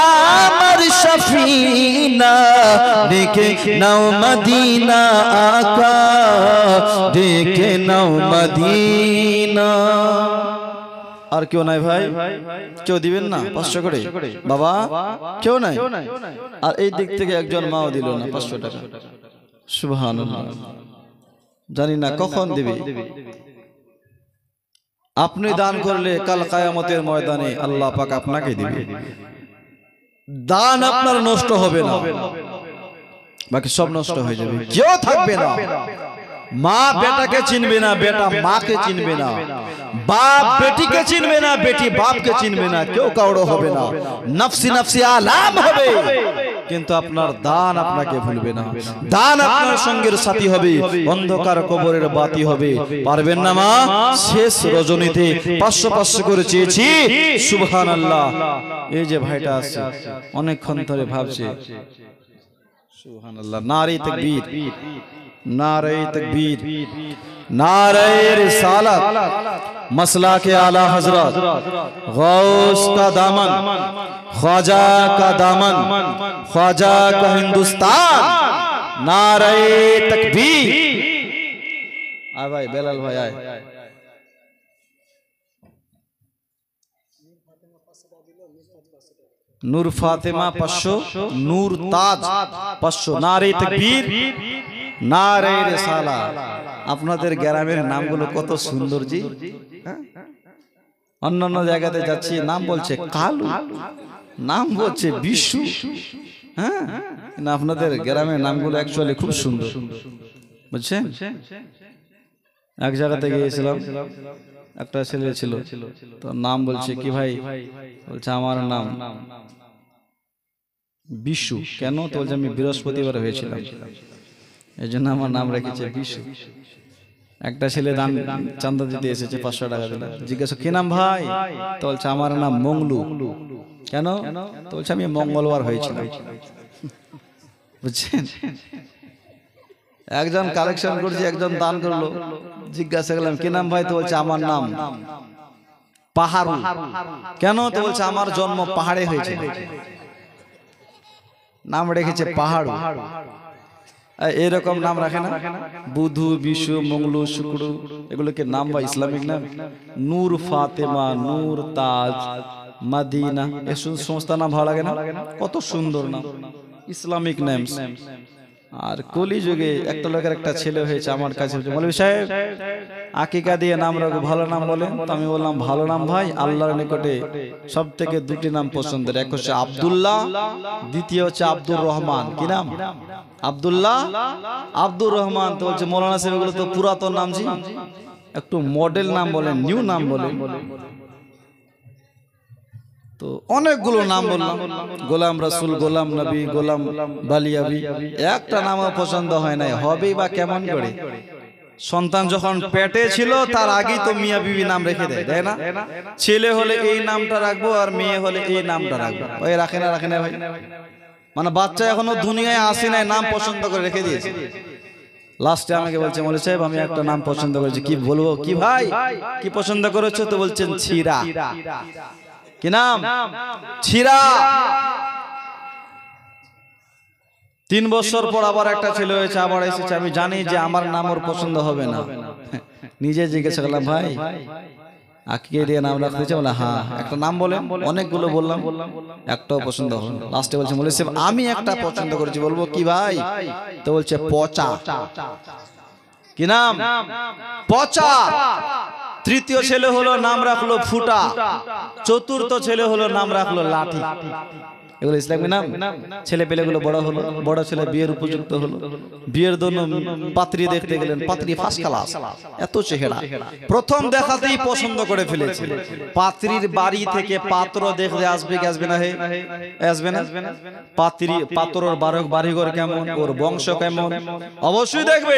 আমার সফিনা, ডেকে নাও মদিনা আকা, ডেকে নাও মদিনা। আর কেউ নাই ভাই? কেউ দিবেন না 500 করে? বাবা কেউ নাই? আর এই দিক থেকে একজন মাও দিল না 500 টাকা। সুবহানাল্লাহ। জানি না কখন দিবে। আপনি দান করলে কাল কিয়ামতের ময়দানে আল্লাহ পাক আপনাকে দিবে। দান আপনার নষ্ট হবে না, বাকি সব নষ্ট হয়ে যাবে, কেউ থাকবে না। মা বেটাকে চিনবে না, বেটা মাকে চিনবে না, বাপ বেটিকে চিনবে না, বেটি বাপকে চিনবে না, কেউ কাউড়ো হবে না, নফসি নফসি আলাম হবে। কিন্তু আপনার দান আপনাকে ভুলবে না, দান আপনার সঙ্গের সাথী হবে, অন্ধকার কবরের বাতি হবে। পারবেন না মা? শেষ রজনীতে 500 করে চেয়েছি। সুবহানাল্লাহ। এই যে ভাইটা আছে অনেকক্ষণ ধরে ভাবছে। সুবহানাল্লাহ। নারে তাকবীর, नारे तकबीर, नारे रिसालत, मसला के आला हजरत गौस का दामन, ख्वाजा का दामन, ख्वाजा का हिंदुस्तान, नारे तकबीर। आ भाई बेलाल भाई आए। नूर फातिमा 500, नूर ताज 500, नारे तकबीर, নারে রিসালাত। আপনাদের গ্রামের নামগুলো কত সুন্দর জি। অন্যান্য জায়গাতে যাচ্ছি নাম বলছে কালু, নাম বলছে বিশু, হ্যাঁ, না আপনাদের গ্রামের নামগুলো অ্যাকচুয়ালি খুব সুন্দর, বুঝছেন? এক জায়গাতে গিয়েছিলাম, একটা ছেলে ছিল, তো নাম বলছে কি ভাই? বলছে আমার নাম বিশু। কেন? তো বলছে আমি বৃহস্পতিবার হয়েছিলাম, এই জন্য আমার নাম রেখেছে বিশু। একটা ছেলে দান চাঁদা দিতে এসেছে, 500 টাকা দিল। জিজ্ঞাসা কি নাম ভাই? তো বলছে আমার নাম মংলু। কেন? তো বলছে আমি মঙ্গলবার হয়েছিলাম, বুঝছেন? একজন কালেকশন করছে, একজন দান করলো। জিজ্ঞাসা করলাম কি নাম ভাই? তো বলছে আমার নাম পাহাড়ু। কেন? তো বলছে আমার জন্ম পাহাড়ে হয়েছে, নাম রেখেছে পাহাড়ু। এরকম নাম রাখে না? বুধু, বিশু, মঙ্গলু, শুক্র, এগুলোকে নাম বা ইসলামিক নাম? নূর ফাতেমা, নূর তাজ, মদিনা, এই সমস্ত নাম ভালো লাগে না? কত সুন্দর নাম, ইসলামিক নাম। আর কলিযুগে একটা লোকের একটা ছেলে হয়েছে, আমার কাছে মৌলভী সাহেব আকিকা দিয়ে নাম রাখো, ভালো নাম বলেন। তো আমি বললাম ভালো নাম ভাই, আল্লাহর নিকটে সব থেকে 2টি নাম পছন্দের, এক হচ্ছে আব্দুল্লাহ, দ্বিতীয় হচ্ছে আব্দুর রহমান। কি নাম? আব্দুল্লাহ, আব্দুর রহমান। তো বলছে মৌলানা সাহেব এগুলো তো পুরাতন নাম জি, একটু মডেল নাম বলেন, নিউ নাম বলেন। তো অনেকগুলো নাম বললাম, গোলাম রাসূল, গোলাম নবী, গোলাম বালিয়াবি, একটা নামও পছন্দ হয় নাই। হবেই বা কেমন করে? সন্তান যখন পেটে ছিল তার আগেই তো মিয়া বিবি নাম রেখে দেয়, তাই না? ছেলে হলে এই নামটা রাখবো, আর মেয়ে হলে এই নামটা রাখবো। ওই রাখে না, রাখে না ভাই? মানে বাচ্চা এখনো দুনিয়ায় আসে নাই, নাম পছন্দ করে রেখে দিয়েছে। লাস্টে আমাকে বলছে মৌলভী সাহেব আমি একটা নাম পছন্দ করেছি। কি বলবো? কি ভাই কি পছন্দ করেছো? তো বলছেন ছিরা। কি নাম? ছিরা। 3 বছর পর আবার একটা ছেলে হয়েছে, আবার এসেছে। আমি জানি যে আমার নাম ওর পছন্দ হবে না, নিজে জিজ্ঞাসা করলাম ভাই আকিকে দিয়ে নাম রাখতে চাই? বলে হ্যাঁ। একটা নাম বলেন। অনেকগুলো বললাম, একটাও পছন্দ হলো না। লাস্টে বলছে মৌলভী সাহেব আমি একটা পছন্দ করেছি। বলবো কি ভাই? তো বলছে পচা। কি নাম? পচা। তৃতীয় ছেলে হলো নাম রাখলো ফুটা। চতুর্থ ছেলে হলো নাম রাখলো লাঠি। এগুলো ইসলামী নাম। ছেলে পেলেগুলো বড় হলো, বড় ছেলে বিয়ের উপযুক্ত হলো। বিয়ের জন্য পাত্রী দেখতে গেলেন, পাত্রী ফার্স্ট ক্লাস, এত চেহারা। প্রথম দেখাতেই পছন্দ করে ফেলেছে। পাত্রীর বাড়ি থেকে পাত্র দেখতে আসবে কি আসবে না? হে আসবে না? পাত্রী পাত্রর বাড়িঘর কেমন, ওর বংশ কেমন, অবশ্যই দেখবে।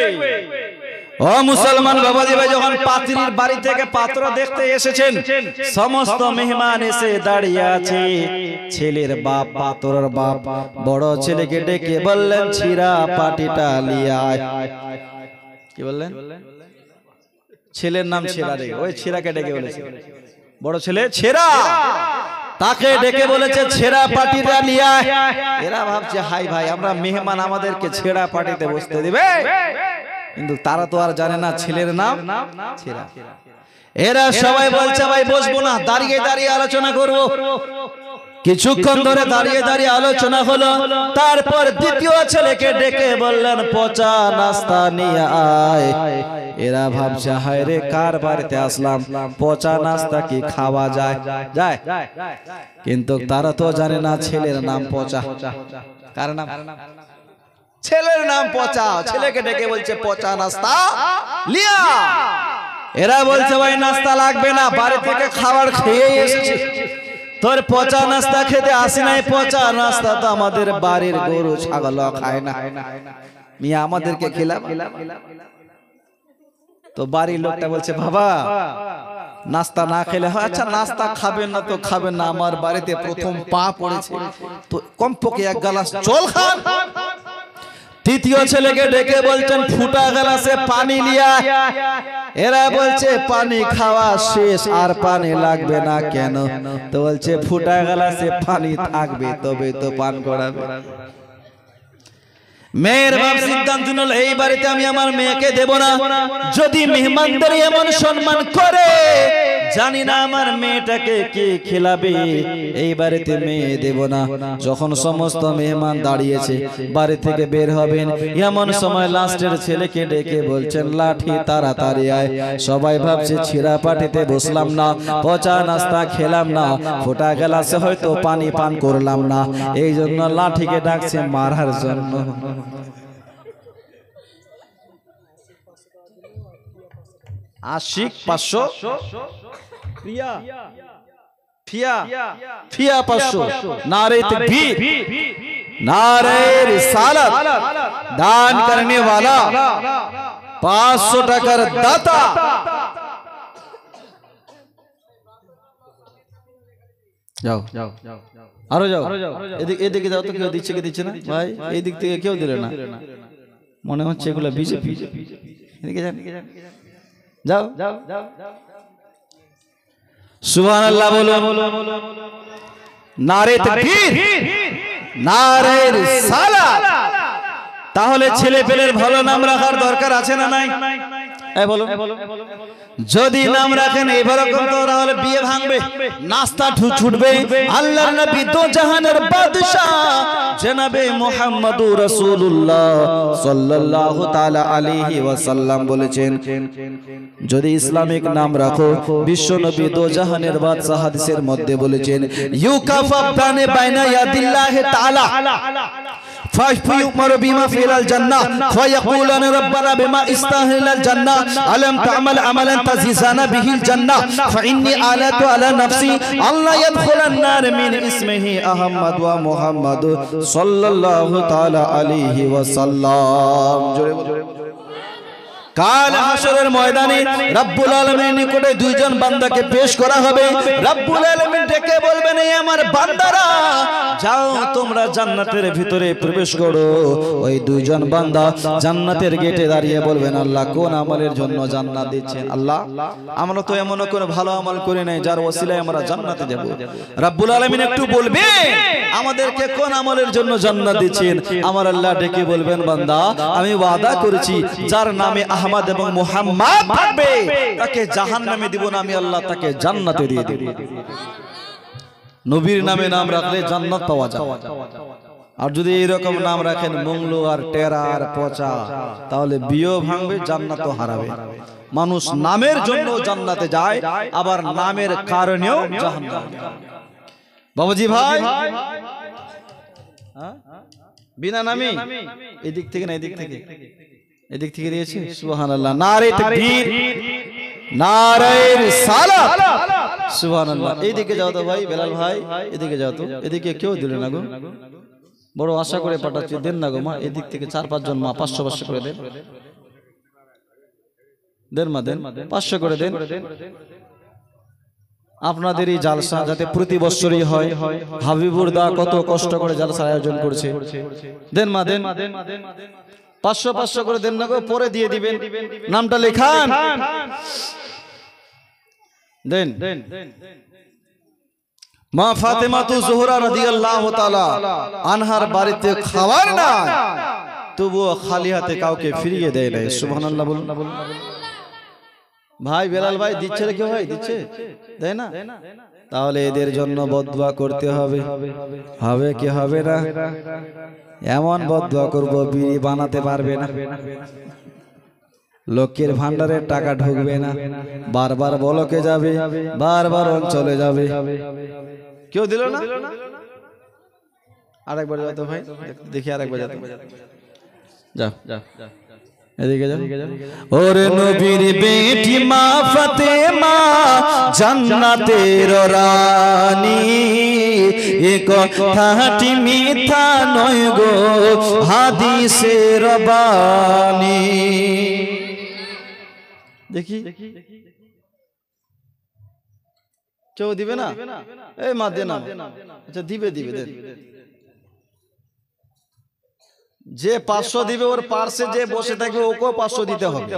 ও মুসলমান বাবাজি ভাই, যখন পাত্রীর বাড়ি থেকে পাত্র দেখতে এসেছেন, সমস্ত মেহমান এসে দাঁড়িয়ে আছে। ছেলের বাপ, পাত্রর বাপ বড় ছেলেকে ডেকে বললেন ছিরা পাটিটা লিয়ে আয়। কি বললেন? ছেলের নাম ছেরা রে, ওই ছেরাকে ডেকে বলেছে বড় ছেলে ছেরা, তাকে ডেকে বলেছে ছেঁড়া পাটিটা নিয়ে আয়। এরা ভাবছে হাই ভাই আমরা মেহমান, আমাদেরকে ছেঁড়া পাটিতে বসতে দিবে? কিন্তু তারা তো আর জানে না ছেলের নাম ছেঁড়া। এরা সবাই বলছে ভাই বসবো না, দাঁড়িয়ে দাঁড়িয়ে আলোচনা করব। কিছুক্ষণ ধরে দাঁড়িয়ে দাঁড়িয়ে আলোচনা হলো। তারপর দ্বিতীয় ছেলেকে ডেকে বললেন পচা নাস্তা নিয়ে আয়। এরা ভাবছে হায় রে কার বাড়িতে আসলাম, পচা নাস্তা কি খাওয়া যায়? যায়। কিন্তু তারা তো জানে না ছেলের নাম পচা। কার নাম? ছেলের নাম পচা। ছেলেকে ডেকে বলছে পচা নাস্তা লিয়া। এরা বলছে ভাই নাস্তা লাগবে না, বাড়ি থেকে খাবার খেয়ে এসেছি, তোর পচা নাস্তা খেতে আসি নাই। পচা নাস্তা তো আমাদের বাড়ির গরু ছাগল খায় না, মিয়া আমাদেরকে খেলাম। তো বাড়ির লোকটা বলছে বাবা নাস্তা না খেলে হয়? আচ্ছা নাস্তা খাবেন না তো খাবেন না, আমার বাড়িতে প্রথম পা পড়েছে, তো কমপক্ষে 1 গ্লাস জল খান। তৃতীয় ছেলেকে ডেকে বলছেন ফুটা গ্লাসে পানি লিয়া। এরা বলছে পানি খাওয়া শেষ, আর পানি লাগবে না কেন? তো বলছে ফুটা গ্লাসে পানি থাকবে তবে তো পান করাবে। মেয়ের বাপ সিদ্ধান্ত নিল এই বাড়িতে আমি আমার মেয়েকে দেব না। যদি মেহমানদের এমন সম্মান করে, জানি না আমার মেয়েটাকে কে খেলাবে, এই বাড়িতে মেয়ে দেব না। যখন সমস্ত মেহমান দাঁড়িয়েছে বাড়ি থেকে বের হবেন, এমন সময় লাস্টের ছেলেকে ডেকে বলছেন লাঠি তাড়াতাড়ি আয়। সবাই ভাবছে ছিঁড়া পাটিতে বসলাম না, পচা নাস্তা খেলাম না, ফোটা গ্লাসে হয়তো পানি পান করলাম না, এই জন্য লাঠিকে ডাকছে মারার জন্য। আশিক 500 ফিয়া ফিয়া ফিয়া 500 नारे तकबीर नारे रिसालत दान करने वाला 500 টাকার দাতা। যাও যাও আরো যাও, এদিকে যাও তো কেউ দিচ্ছে কি দিচ্ছে না ভাই? এই দিক থেকে কেউ দিলে না, মনে হচ্ছে এগুলো বিজেপি। এদিকে যান, যাও যাও যাও। সুবহানাল্লাহ বলুন, নারে তাকবীর নারে রিসালাত। তাহলে ছেলে পেলের ভালো নাম রাখার দরকার আছে না নাই? বলো, যদি নাম রাখেন এইরকম তো তাহলে বিয়ে ভাঙবে, নাস্তা ছুটবে। আল্লাহর নবী দো জাহানের বাদশা জনাবে মুহাম্মদুর রাসূলুল্লাহ সাল্লাল্লাহু তাআলা আলাইহি ওয়াসাল্লাম বলেছেন, যদি ইসলামিক নাম রাখো, বিশ্ব নবী দো জাহানের বাদশা হাদিসের মধ্যে বলেছেন ইউকাফাবানে বাইনা ইয়াদিল্লাহি তাআলা فيؤمر بما في الجنة فيقولون ربنا بما استاهل الجنة ألم تعمل عملا تزيزنا به الجنة فإني آلت على نفسي الله يدخل النار من اسمه أحمد ومحمد صلى الله تعالى عليه وسلم। কাল হাসরের ময়দানে রব্বুল আলামিনের নিকটে দুইজন বান্দাকে পেশ করা হবে। রব্বুল আলামিন ডেকে বলবেন, এই আমার বান্দারা যাও তোমরা জান্নাতের ভিতরে প্রবেশ করো। ওই দুইজন বান্দা জান্নাতের গেটে দাঁড়িয়ে বলবেন, আল্লাহ কোন আমলের জন্য জান্নাত দিচ্ছেন? আল্লাহ আমরা তো এমন কোন ভালো আমল করি নাই যার ওসিলায় আমরা জান্নাতে যাব। রব্বুল আলামিন একটু বলবেন আমাদেরকে কোন আমলের জন্য জান্নাত দিচ্ছেন? আমার আল্লাহ ডেকে বলবেন, বান্দা আমি ওয়াদা করেছি যার নামে আহমদ এবং মুহাম্মদ থাকবে তাকে জাহান্নামে দিব না, আমি আল্লাহ তাকে জান্নাতে দিয়ে দেব। নবীর নামে নাম রাখলে জান্নাত পাওয়া যায়, আর যদি এইরকম নাম রাখেন মংলু আর টেরা আর পচা, তাহলে বিয়ে ভাঙবে, জান্নাতও হারাবে। মানুষ নামের জন্য জান্নাতে যায়, আবার নামের কারণেও জাহান্নামে। বাবুজি ভাই বিনা নামে এদিক থেকে না এদিক থেকে এদিক থেকে দিয়েছে। সুবহানাল্লাহ, নারে তাকবীর, নারে রিসালাত, সুবহানাল্লাহ। এইদিকে যাও তো ভাই, বেলাল ভাই এদিকে যাও তো। এদিকে কেউ দিল না গো, বড় আশা করে পাঠাচ্ছি, দেন না গো মা। এদিক থেকে 4-5 জন মা 500 করে দেন, দেন মা, দেন 500 করে দেন। আপনাদের এই জালসা যাতে প্রতি বছরই হয়। হাবিবুর দা কত কষ্ট করে জালসার আয়োজন করছে, দেন মা, দেন 500 করে দেন না গো, পরে দিয়ে দিবেন, নামটা লেখান, দেন। মা ফাতেমাতু জোহরা রাদিয়াল্লাহু তাআলা আনহার বাড়িতে খাবার না, তবুও খালি হাতে কাউকে ফিরিয়ে দেয় না। সুবহানাল্লাহ বলুন। ভাই বেলাল ভাই দিচ্ছে রে, কেউ ভাই দিচ্ছে, দেয় না? তাহলে এদের জন্য বদদুয়া করতে হবে, হবে কি হবে না? এমন বদদুয়া করব বিড়ি বানাতে পারবে না, লোকের ভান্ডারে টাকা ঢুকবে না, বারবার বলকে যাবে, বারবার অঞ্চলে যাবে। কেউ দিল না? আরেকবার যাও তো ভাই, দেখি আরেকবার যাও, যাও যাও এদিকে যাও। ওরে নবীর বেটি মা ফাতেমা জান্নাতের রানী, এ কথাটি মিথ্যা নয় গো হাদিসের বাণী। দেখি কেউ দিবে না? এই মা দে না, আচ্ছা দিবে দিবে, দেন। যে 500 দিবে ওর পার্শ্বে যে বসে থাকবে ওকেও 500 দিতে হবে,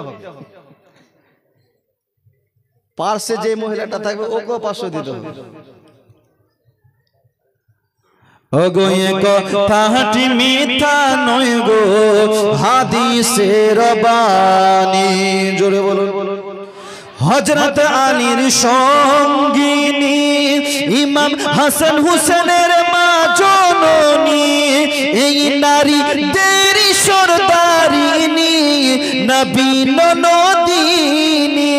পার্শ্বে যে মহিলাটা থাকবে ওকেও 500 দিতে হবে। ওগো এ কথাটি মিথ্যা নয় গো হাদিসের বাণী। জোরে বলুন। হযরত আলীর সঙ্গিনী ইমাম হাসান হুসেনের মা জননী, এই নারী দেরি সরদারিনী নবী ননদিনী।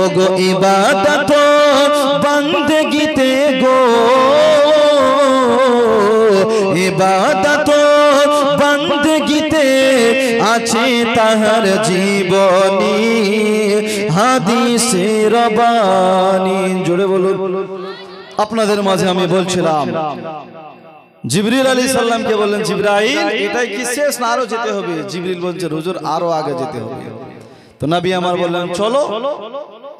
ওগো ইবাদত বندگিতে গো, ইবাদত বندگিতে আছে তাহার জীবনী হাদিসের বাণী। জোরে বলুন। আপনাদের মাঝে আমি বলছিলাম জিবরিল আলাইহিস সালামকে বললেন, জিবরাইল এটাই কি শেষ না আরো যেতে হবে? জিবরিল বলছেন, হুজুর আরো আগে যেতে হবে। তো নবী আমার বললেন চলো।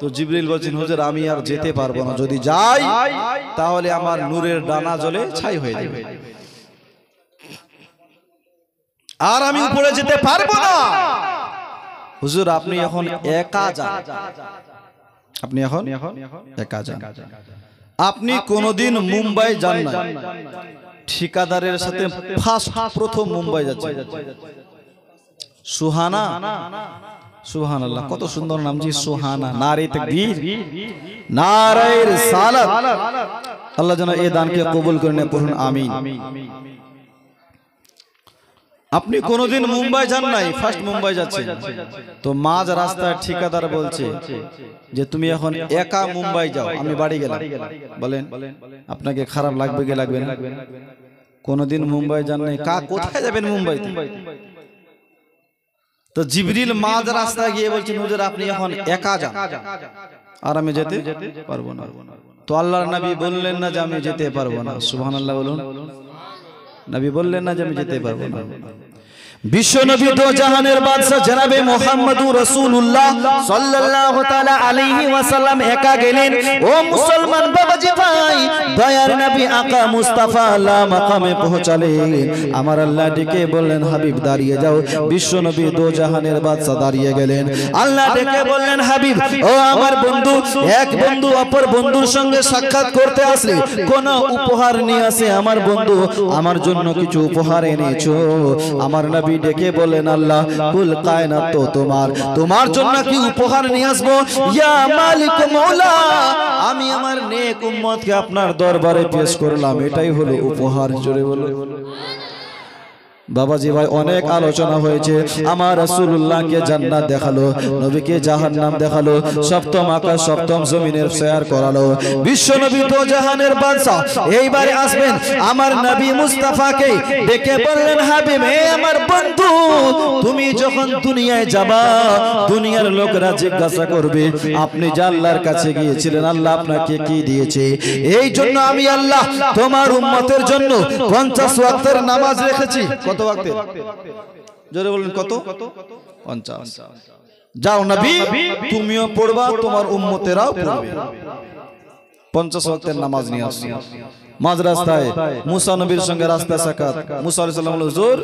তো জিবরিল বলছেন, হুজুর আমি আর যেতে পারবো না, যদি যাই তাহলে আমার নূরের ডানা জ্বলে ছাই হয়ে যাবে, আর আমি উপরে যেতে পারবো না। হুজুর আপনি এখন একা যান, আপনি এখন একা যান। আপনি কোনোদিন মুম্বাই যান না, ঠিকাদারের সাথে প্রথম মুম্বাই যাচ্ছে। সুহানা, সুবহানাল্লাহ, কত সুন্দর নাম জি, সুহানা। নারে তাকবীর, নারে রিসালাত। আল্লাহ যেন এই দানকে কবুল করে নেয়, পড়ুন আমিন। আপনি কোনোদিন মুম্বাই যান নাই, ফার্স্ট মুম্বাই যাচ্ছেন। তো মাঝ রাস্তায় ঠিকাদার বলছে যে তুমি এখন একা মুম্বাই যাও, আমি বাড়ি গেলাম। বলেন আপনাকে খারাপ লাগবে কি লাগবে না? কোনোদিন মুম্বাই যান নাই, কোথায় যাবেন মুম্বাইতে? তো জিবরিল মাঝ রাস্তায় গিয়ে বলছেন, হুজুর আপনি এখন একা যান, আর আমি যেতে পারবো না। তো আল্লাহর নবী বললেন না যে আমি যেতে পারবো না। সুবহানাল্লাহ বলুন। নবী বললেন না যে আমি যেতে পারবো না, বিশ্বনবী দো জাহানের বাদশা জনাবে মুহাম্মদুর রাসূলুল্লাহ সাল্লাল্লাহু তাআলা আলাইহি ওয়াসাল্লাম একা গেলেন। ও মুসলমান বাবাজি ভাই, দয়ার নবী আকা মুস্তাফা আল্লাহ মাকামে পৌঁছালেন। আমার আল্লাহ ডেকে বললেন, হাবিব দাঁড়িয়ে যাও। বিশ্বনবী দো জাহানের বাদশা দাঁড়িয়ে গেলেন। আল্লাহ ডেকে বললেন, হাবিব ও আমার বন্ধু, এক বন্ধু অপর বন্ধুর সঙ্গে সাক্ষাৎ করতে আসলে কোন উপহার নিয়ে আসে? আমার বন্ধু আমার জন্য কিছু উপহার এনেছো? আমার নবী ডেকে বলেন, আল্লাহ কুল কায়নাত তো তোমার জন্য কি উপহার নিয়ে আসবো? ইয়া মালিক মওলা, আমি আমার নেক উম্মতকে আপনার দরবারে পেশ করলাম, এটাই হলো উপহার। জোরে বলো বাবাজি ভাই, অনেক আলোচনা হয়েছে। আমার রাসূলুল্লাহকে জান্নাত দেখালো, নবীকে জাহান্নাম দেখালো, সপ্তম আকাশ সপ্তম জমিনের শেয়ার করালো। বিশ্ব নবী তো জাহানের বাদশা এইবারে আসবেন। আমার নবী মুস্তাফাকে ডেকে বললেন, হাবিব হে আমার বন্ধু, তুমি যখন দুনিয়ায় যাবা দুনিয়ার লোকেরা জিজ্ঞাসা করবে আপনি যে আল্লাহর কাছে গিয়েছিলেন আল্লাহ আপনাকে কি দিয়েছে। এই জন্য আমি আল্লাহ তোমার উম্মতের জন্য 50 ওয়াক্তের নামাজ রেখেছি। কত ওয়াক্তের? জোরে বলেন কত? 50। যাও নবী তুমিও পড়বা, তোমার উম্মতেরাও পড়বে। 50 ওয়াক্তের নামাজ নিয়ে আসো। মাঝ রাস্তায় মুসা নবীর সঙ্গে রাস্তা সাক্ষাৎ। মুসা আলাইহিস সালাম বলল, হুজুর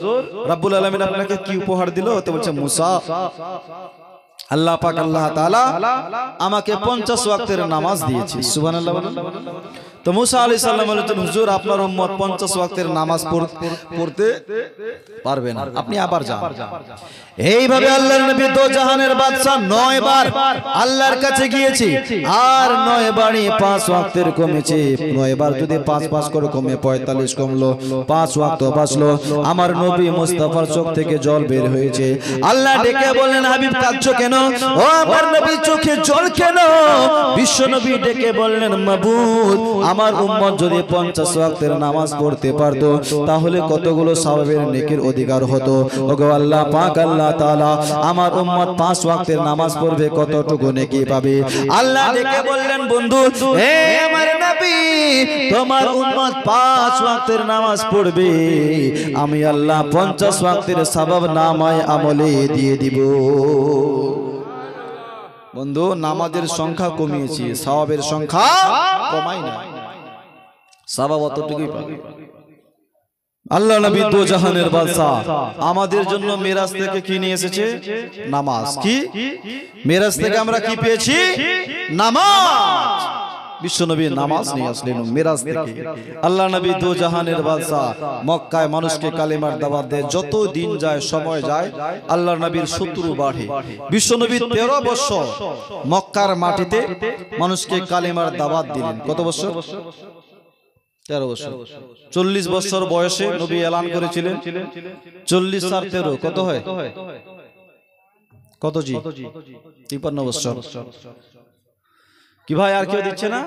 রব্বুল আলামিন আপনাকে কি উপহার দিল? তো বলছে, মুসা আল্লাহ পাক আল্লাহ তাআলা আমাকে 50 ওয়াক্তের নামাজ দিয়েছে। সুবহানাল্লাহ বলেন। তো মুসা আলাইহিস সালাম বলেন, হুজুর আপনার উম্মত 50 ওয়াক্তের নামাজ পড়তে পারবে না, আপনি আবার যান। এইভাবে আল্লাহর নবী দো জাহানের বাদশা 9 বার আল্লাহর কাছে গিয়েছে, আর 9 বারই 5 ওয়াক্তের কমেছে। 9 বার যদি 5 করে কমে 45 কমলো, 5 ওয়াক্ত বাঁচলো। আমার নবী মুস্তাফার চোখ থেকে জল বের হয়েছে। আল্লাহ ডেকে বললেন, হাবিব কাঁদছো কেন? ও আমার নবী চোখে জল কেন? বিশ্ব নবী ডেকে বললেন, মাবুদ আমার উম্মত যদি 50 ওয়াক্তের নামাজ পড়তে পারতো তাহলে কতগুলো সওয়াবের নেকির অধিকার হতো। ওগো আল্লাহ পাক আল্লাহ তাআলা আমার উম্মত 5 ওয়াক্তের নামাজ পড়বে, কতটুকু নেকি পাবে? আল্লাহ ডেকে বললেন, বন্ধু হে আমার নবী তোমার উম্মত 5 ওয়াক্তের নামাজ পড়বে, আমি আল্লাহ 50 ওয়াক্তের সওয়াব নামায় আমলে দিয়ে দিব। বন্ধু নামাজের সংখ্যা কমিয়েছি, সওয়াবের সংখ্যা কমাই না, সওয়াব অতটুকুই পাবে। আল্লাহ নবী দো জাহানের বাদশা আমাদের জন্য মিরাজ থেকে কি নিয়ে এসেছে? নামাজ। কি মিরাজ থেকে আমরা কি পেয়েছি? নামাজ। বিশ্ব নবী নামাজ নিয়ে আসলেন মিরাজ থেকে। আল্লাহ নবী দো জাহানের বাদশা মক্কায় মানুষকে কালেমার দাওয়াত দেয়। যত দিন যায় সময় যায় আল্লাহ নবীর শত্রু বাড়ে। বিশ্ব নবী 13 বছর মক্কার মাটিতে মানুষকে কালেমার দাওয়াত দিলেন। কত বছর? 13 বছর। 40 বছর বয়সে নবী এলান করেছিলেন। 40 আর 13 কত হয়? কত জি? 53 বছর। কি ভাই আর কেউ দিচ্ছে না?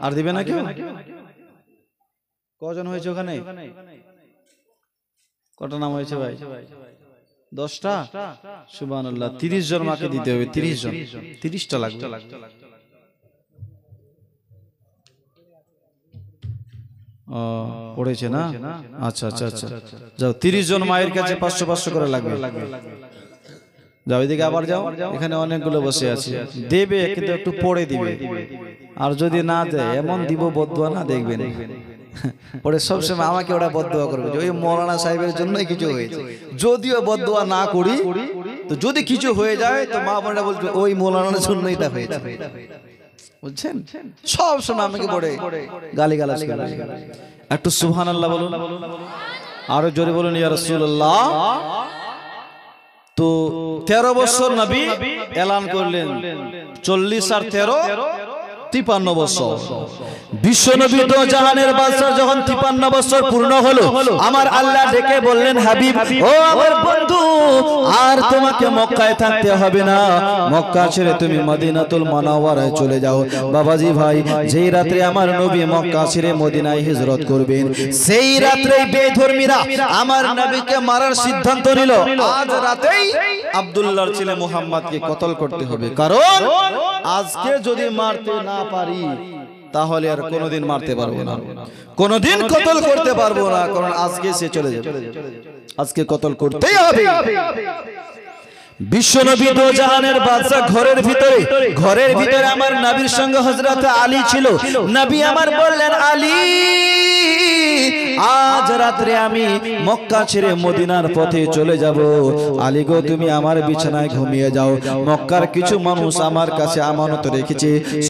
আর দিবে না কেউ? কজন হয়েছে ওখানে? কত নাম হয়েছে ভাই? 10টা? সুবহানাল্লাহ। 30 জন মাকে দিতে হবে। 30 জন, 30টা লাগবে। পড়েছে না? আচ্ছা আচ্ছা আচ্ছা, যাও 30 জন মায়ের কাছে 500 করে লাগবে। যাও এদিকে আবার যাও, এখানে অনেকগুলো বসে আছে। দেবে কিন্তু একটু পড়ে দিবে, আর যদি না দেয় এমন দিব বদদুয়া না দেখবেন। পরে সবসময় আমাকে ওরা বদদুয়া করবে যে ওই মৌলানা সাহেবের জন্যই কিছু হয়েছে। যদিও বদদুয়া না করি তো যদি কিছু হয়ে যায় তো মা বোনেরা বলবে ওই মৌলানার জন্যই এটা হয়েছে। বুঝছেন? সব সময় আমাকে পড়ে গালিগালাজ করে। একটু সুবহানাল্লাহ বলুন, আরো জোরে বলুন ইয়া রাসূলুল্লাহ। তো 13 বছর নবী এলান করলেন, 40 আর 13 53 বছর। বিশ্ব নবী দো জাহানের বাদশা যখন 53 বছর পূর্ণ হলো আমার আল্লাহ ডেকে বললেন, হাবিব ও আমার বন্ধু আর তোমাকে মক্কায় থাকতে হবে না, মক্কা ছেড়ে তুমি মদিনাতুল মুনাওয়ারায় চলে যাও। বাবাজি ভাই, যেই রাতে আমার নবী মক্কা ছেড়ে মদিনায় হিজরত করবেন সেই রাতেই বেধর্মীরা আমার নবীকে মারার সিদ্ধান্ত নিল। আজ রাতেই আব্দুল্লাহর ছেলে মুহাম্মদকে কতল করতে হবে, কারণ আজকে যদি মারতে না পারি তাহলে আর কোনোদিন মারতে পারবো না, কোনোদিন কতল করতে পারবো না, কারণ আজকে সে চলে যাবে, আজকে কতল করতেই হবে। বিশ্বনবী দো জাহানের বাদশা ঘরের ভিতরে আমার নবীর সঙ্গে হযরত আলী ছিল। নবী আমার বললেন, আলী আজ রাত্রে আমি মক্কা ছেড়ে মদিনার পথে চলে যাব। আলী গো, তুমি আমার বিছানায় ঘুমিয়ে যাও, মক্কার কিছু মানুষ আমার কাছে আমানত রেখেছে।